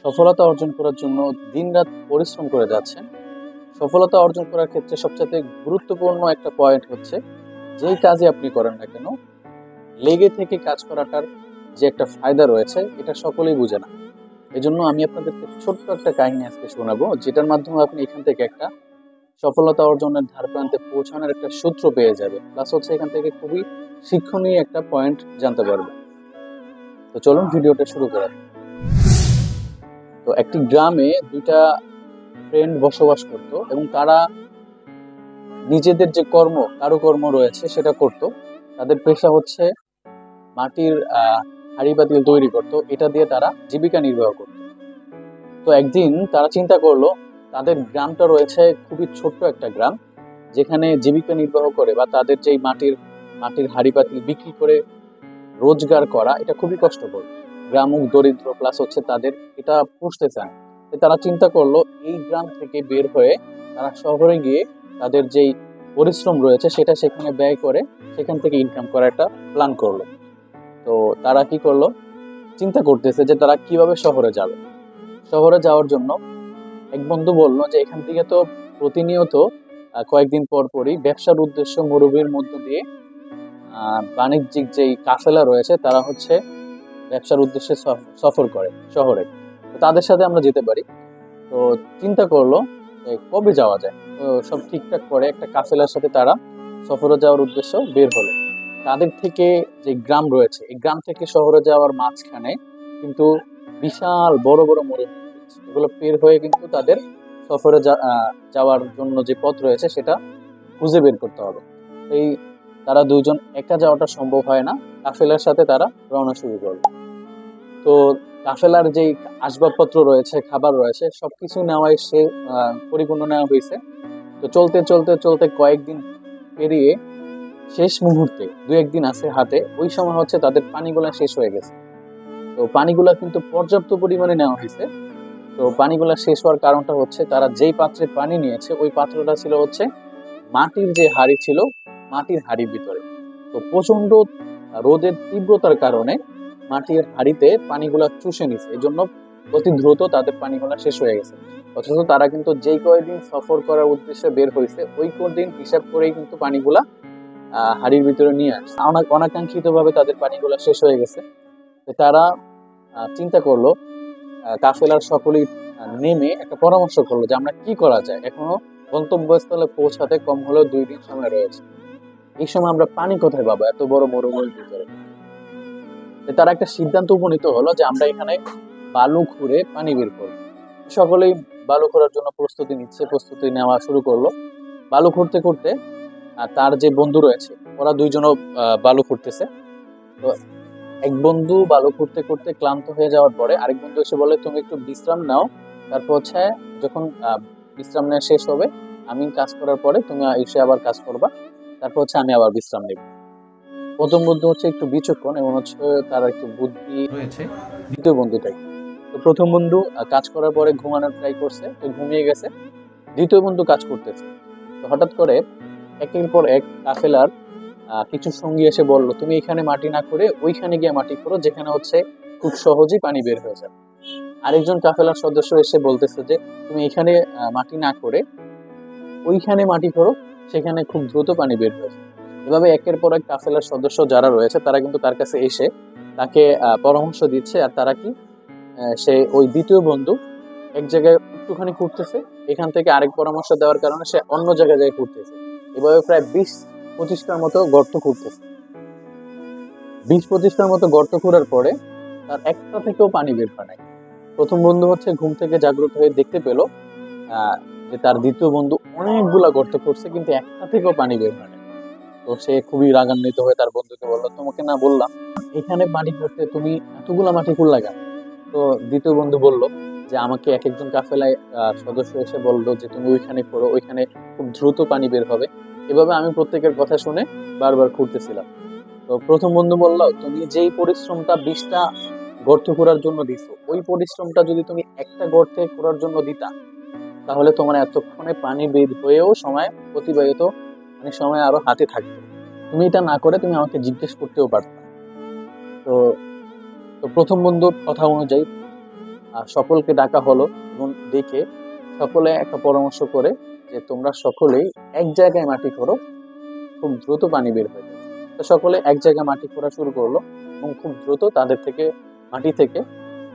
সফলতা অর্জন করার জন্য দিনরাত পরিশ্রম করে যাচ্ছেন। সফলতা অর্জন করার ক্ষেত্রে সবচেয়ে গুরুত্বপূর্ণ একটা পয়েন্ট হচ্ছে, যেই কাজে আপনি করেন না কেন, লেগে থেকে কাজ করাটার যে একটা ফায়দা রয়েছে এটা সকলেই বুঝে না। এজন্য আমি আপনাদেরকে ছোট্ট একটা কাহিনী আজকে শোনাবো, যেটার মাধ্যমে আপনি এখান থেকে একটা সফলতা অর্জনের ধার প্রান্তে পৌঁছানোর একটা সূত্র পেয়ে যাবে, প্লাস হচ্ছে এখান থেকে খুবই শিক্ষণীয় একটা পয়েন্ট জানতে পারবে। তো চলুন ভিডিওটা শুরু করা যাক। তো একটি গ্রামে দুইটা ফ্রেন্ড বসবাস করত এবং তারা নিজেদের যে কারুকর্ম রয়েছে সেটা করত। তাদের পেশা হচ্ছে মাটির হাঁড়ি পাতিল তৈরি করত, এটা দিয়ে তারা জীবিকা নির্বাহ করত। তো একদিন তারা চিন্তা করলো, তাদের গ্রামটা রয়েছে খুবই ছোট্ট একটা গ্রাম, যেখানে জীবিকা নির্বাহ করে বা তাদের যেই মাটির মাটির হাঁড়ি পাতিল বিক্রি করে রোজগার করা এটা খুবই কষ্টকর। গ্রাম দরিদ্র, প্লাস হচ্ছে তাদের এটা পুষতে চায়। তারা চিন্তা করলো এই গ্রাম থেকে বের হয়ে তারা শহরে গিয়ে তাদের যেই পরিশ্রম রয়েছে সেটা সেখানে ব্যয় করে সেখান থেকে ইনকাম করার একটা প্ল্যান করলো। তো তারা কি করলো, চিন্তা করতেছে যে তারা কিভাবে শহরে যাবে। শহরে যাওয়ার জন্য এক বন্ধু বললো যে এখান থেকে তো প্রতিনিয়ত কয়েকদিন পর পরই ব্যবসার উদ্দেশ্য মরুভূমির মধ্য দিয়ে বাণিজ্যিক যেই কাফেলা রয়েছে তারা হচ্ছে ব্যবসার উদ্দেশ্যে সফর করে শহরে। তো তাদের সাথে আমরা যেতে পারি। তো চিন্তা করলো যে কবে যাওয়া যায়। তো সব ঠিকঠাক করে একটা কাফেলার সাথে তারা সফরে যাওয়ার উদ্দেশ্য বের হলো। তাদের থেকে যে গ্রাম রয়েছে, এই গ্রাম থেকে শহরে যাওয়ার মাঝখানে কিন্তু বিশাল বড় বড় মরুভূমি রয়েছে। এগুলো পের হয়ে কিন্তু তাদের সফরে যাওয়ার জন্য যে পথ রয়েছে সেটা খুঁজে বের করতে হবে। এই তারা দুইজন একা যাওয়াটা সম্ভব হয় না, কাফেলার সাথে তারা রওনা শুরু করলো। তো কাফেলার যে আসবাবপত্র রয়েছে, খাবার রয়েছে, সবকিছু নেওয়াই পরিপূর্ণ নেওয়া হয়েছে। তো চলতে চলতে চলতে কয়েকদিন পেরিয়ে শেষ মুহূর্তে দু একদিন আছে হাতে, ওই সময় হচ্ছে তাদের পানিগুলা শেষ হয়ে গেছে। তো পানিগুলা কিন্তু পর্যাপ্ত পরিমাণে নেওয়া হয়েছে। তো পানিগুলা শেষ হওয়ার কারণটা হচ্ছে তারা যেই পাত্রে পানি নিয়েছে ওই পাত্রটা ছিল হচ্ছে মাটির যে হাড়ি ছিল, মাটির হাড়ির ভিতরে। তো প্রচন্ড রোদের তীব্রতার কারণে মাটির হাড়িতে পানিগুলা চুষে নিছে, এই জন্য অতি দ্রুত তাদের পানিগুলা শেষ হয়ে গেছে। অথচ তারা কিন্তু যেই কয়দিন সফর করার উদ্দেশ্যে বের হয়েছে ওই কদিন হিসাব করেই কিন্তু পানিগুলা হাড়ির ভিতরে নিয়ে আসছে। অনাকাঙ্ক্ষিত ভাবে তাদের পানিগুলা শেষ হয়ে গেছে। তারা চিন্তা করলো, কাফেলার সকলেই নেমে একটা পরামর্শ করলো যে আমরা কি করা যায়, এখনো গন্তব্যস্থলে পৌঁছাতে কম হলেও 2 দিন সময় রয়েছে। এই সময় আমরা পানি কোথায় পাবো এত বড় মরুভূমির ভিতরে? তারা একটা সিদ্ধান্ত উপনীত হলো যে আমরা এখানে বালু খুঁড়ে পানি বের করবো। সকলেই বালু খোঁড়ার জন্য প্রস্তুতি নেওয়া শুরু করলো। বালু খুঁড়তে খুঁড়তে তার যে বন্ধু রয়েছে ওরা দুইজনও বালু খুঁড়তেছে। তো এক বন্ধু বালু খুঁড়তে খুঁড়তে ক্লান্ত হয়ে যাওয়ার পরে আরেক বন্ধু এসে বলে, তুমি একটু বিশ্রাম নাও, তারপর হচ্ছে যখন বিশ্রাম নেওয়া শেষ হবে আমি কাজ করার পরে তুমি এসে আবার কাজ করবা, তারপর হচ্ছে আমি আবার বিশ্রাম নেব। প্রথম বন্ধু হচ্ছে একটু বিচক্ষণ এবং হচ্ছে তার একটু বুদ্ধি রয়েছে দ্বিতীয় বন্ধুটাই। তো প্রথম বন্ধু কাজ করার পরে ঘুমানোর ট্রাই করছে, তো ঘুমিয়ে গেছে। দ্বিতীয় বন্ধু কাজ করতেছে। তো হঠাৎ করে একের পর এক কাফেলার কিছু সঙ্গী এসে বললো, তুমি এখানে মাটি না করে ওইখানে গিয়ে মাটি করো, যেখানে হচ্ছে খুব সহজেই পানি বের হয়ে যাবে। আরেকজন কাফেলার সদস্য এসে বলতেছে যে তুমি এখানে মাটি না করে ওইখানে মাটি করো, সেখানে খুব দ্রুত পানি বের হয়ে যাবে। এভাবে একের পর এক কাফেলার সদস্য যারা রয়েছে তারা কিন্তু তার কাছে এসে তাকে পরামর্শ দিচ্ছে। আর তারা কি, সে ওই দ্বিতীয় বন্ধু এক জায়গায় একটুখানি ঘুরতেছে, এখান থেকে আরেক পরামর্শ দেওয়ার কারণে সে অন্য জায়গায় যায় ঘুরতেছে। এভাবে প্রায় 20-25টার মতো গর্ত খুঁড়তেছে। 20-25টার মতো গর্ত খোঁড়ার পরে তার একটা থেকেও পানি বের হয় নাই। প্রথম বন্ধু হচ্ছে ঘুম থেকে জাগ্রত হয়ে দেখতে পেলো যে তার দ্বিতীয় বন্ধু অনেকগুলা গর্ত করছে কিন্তু একটা থেকেও পানি বের হয় না। তো সে খুবই রাগান্বিত হয়ে তার বন্ধুকে বললো, তোমাকে না বললাম এখানে পানি করতে, তুমি এতগুলা মাটি খুঁড়লা কেন? তো দ্বিতীয় বন্ধু বলল যে আমাকে এক একজন কাফেলায় সদস্য এসে বললো যে তুমি ওইখানে করো, ওইখানে খুব দ্রুত পানি বের হবে। এভাবে আমি প্রত্যেকের কথা শুনে বারবার খুঁড়তেছিলাম। তো প্রথম বন্ধু বললো, তুমি যেই পরিশ্রমটা 20টা গর্ত খোঁড়ার জন্য দিছো, ওই পরিশ্রমটা যদি তুমি একটা গর্তে খোঁড়ার জন্য দিতা তাহলে তোমার এতক্ষণে পানি বের হয়েও সময় অতিবাহিত, মানে সময় আরো হাতে থাকতো। তুমি এটা না করে তুমি আমাকে জিজ্ঞেস করতেও পারতা। তো তো প্রথম বন্ধুর কথা অনুযায়ী সকলকে ডাকা হলো এবং ডেকে সকলে একটা পরামর্শ করে যে তোমরা সকলেই এক জায়গায় মাটি খোঁড়ো, খুব দ্রুত পানি বের হয়ে যাবে। তো সকলে এক জায়গায় মাটি খোঁড়া শুরু করলো এবং খুব দ্রুত তাদের থেকে মাটি থেকে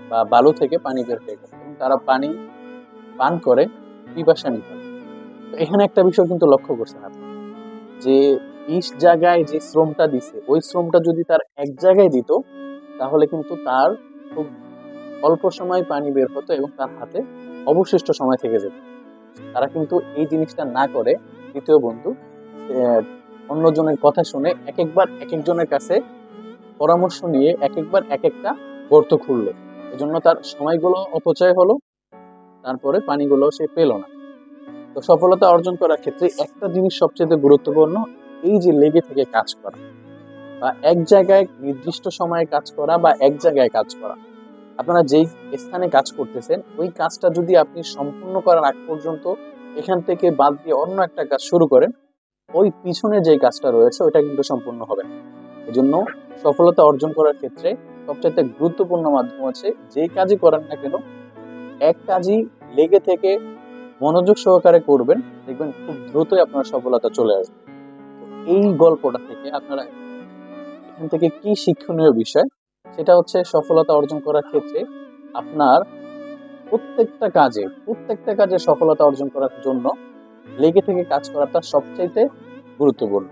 বা বালু থেকে পানি বের হয়ে গেল এবং তারা পানি পান করে পিপাসা মিটালো। তো এখানে একটা বিষয় কিন্তু লক্ষ্য করছেন আপনি, যে 20 জায়গায় যে শ্রমটা দিছে ওই শ্রমটা যদি তার এক জায়গায় দিত তাহলে কিন্তু তার খুব অল্প সময় পানি বের হতো এবং তার হাতে অবশিষ্ট সময় থেকে যেত। তারা কিন্তু এই জিনিসটা না করে দ্বিতীয় বন্ধু অন্যজনের কথা শুনে এক একবার এক একজনের কাছে পরামর্শ নিয়ে এক একবার এক একটা গর্ত খুললো। এজন্য তার সময়গুলো অপচয় হলো, তারপরে পানিগুলো সে পেল না। তো সফলতা অর্জন করার ক্ষেত্রে একটা জিনিস সবচেয়ে গুরুত্বপূর্ণ, এই যে লেগে থেকে কাজ করা বা এক জায়গায় নির্দিষ্ট সময়ে কাজ করা বা এক জায়গায় কাজ করা। আপনারা যেই স্থানে কাজ করতেছেন ওই কাজটা যদি আপনি সম্পূর্ণ করার আগ পর্যন্ত এখান থেকে বাদ দিয়ে অন্য একটা কাজ শুরু করেন, ওই পিছনে যে কাজটা রয়েছে ওইটা কিন্তু সম্পূর্ণ হবে না। এজন্য সফলতা অর্জন করার ক্ষেত্রে সবচেয়ে গুরুত্বপূর্ণ মাধ্যম হচ্ছে যে কাজই করেন না কেন এক কাজই লেগে থেকে মনোযোগ সহকারে করবেন, দেখবেন খুব দ্রুতই আপনার সফলতা চলে আসবে। এই গল্পটা থেকে আপনারা এখান থেকে কি শিক্ষণীয় বিষয়, সেটা হচ্ছে সফলতা অর্জন করার ক্ষেত্রে আপনার প্রত্যেকটা কাজে সফলতা অর্জন করার জন্য লেগে থেকে কাজ করাটা সবচাইতে গুরুত্বপূর্ণ।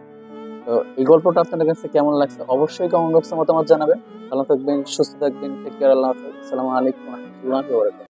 তো এই গল্পটা আপনাদের কাছে কেমন লাগছে অবশ্যই কমেন্ট বক্সে মতামত জানাবেন। ভালো থাকবেন, সুস্থ থাকবেন, টেক কেয়ার, আল্লাহ হাফেজ, আসসালামু আলাইকুম ওয়া রাহমাতুল্লাহি ওয়া বারাকাতুহু।